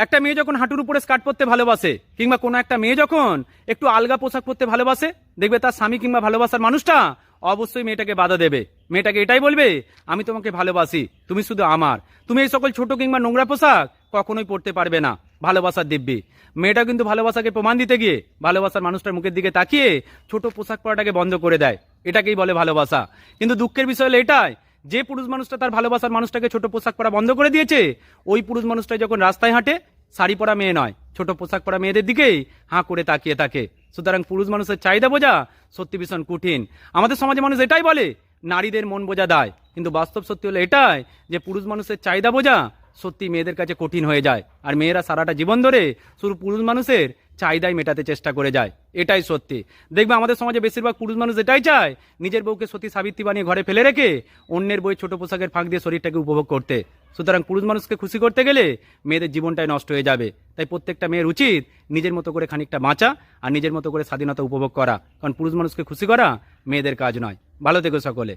একটা মেয়ে যখন হাঁটুর উপরে স্কার্ট পরতে ভালোবাসে, কিংবা কোনো একটা মেয়ে যখন একটু আলগা পোশাক পরতে ভালোবাসে, দেখবে তার স্বামী কিংবা ভালোবাসার মানুষটা অবশ্যই মেয়েটাকে বাধা দেবে। মেয়েটাকে এটাই বলবে, আমি তোমাকে ভালোবাসি, তুমি শুধু আমার, তুমি এই সকল ছোট কিংবা নোংরা পোশাক কখনোই পরতে পারবে না ভালোবাসার দিব্যি। মেয়েটা কিন্তু ভালোবাসাকে প্রমাণ দিতে গিয়ে ভালোবাসার মানুষটার মুখের দিকে তাকিয়ে ছোট পোশাক পরাটাকে বন্ধ করে দেয়। এটাকেই বলে ভালোবাসা। কিন্তু দুঃখের বিষয় হলো এটাই, যে পুরুষ মানুষটা তার ভালোবাসার মানুষটাকে ছোট পোশাক পরা বন্ধ করে দিয়েছে, ওই পুরুষ মানুষটা যখন রাস্তায় হাঁটে, শাড়ি পরা মেয়ে নয়, ছোট পোশাক পরা মেয়েদের দিকেই হাঁ করে তাকিয়ে থাকে। সুতরাং পুরুষ মানুষের চাহিদা বোঝা সত্যি ভীষণ কঠিন। আমাদের সমাজে মানুষ এটাই বলে নারীদের মন বোঝা দায়, কিন্তু বাস্তব সত্যি হলো এটাই যে পুরুষ মানুষের চাহিদা বোঝা সত্যি মেয়েদের কাছে কঠিন হয়ে যায়। আর মেয়েরা সারাটা জীবন ধরে শুধু পুরুষ মানুষের চাহিদাই মেটাতে চেষ্টা করে যায়। এটাই সত্যি। দেখবে আমাদের সমাজে বেশিরভাগ পুরুষ মানুষ এটাই চায় নিজের বউকে সতী সাবিত্রী বানিয়ে ঘরে ফেলে রেখে অন্যের বই ছোট পোশাকের ফাঁক দিয়ে শরীরটাকে উপভোগ করতে। সুতরাং পুরুষ মানুষকে খুশি করতে গেলে মেয়েদের জীবনটাই নষ্ট হয়ে যাবে। তাই প্রত্যেকটা মেয়ের উচিত নিজের মতো করে খানিকটা বাঁচা আর নিজের মতো করে স্বাধীনতা উপভোগ করা, কারণ পুরুষ মানুষকে খুশি করা মেয়েদের কাজ নয়। ভালো থেকো সকলে।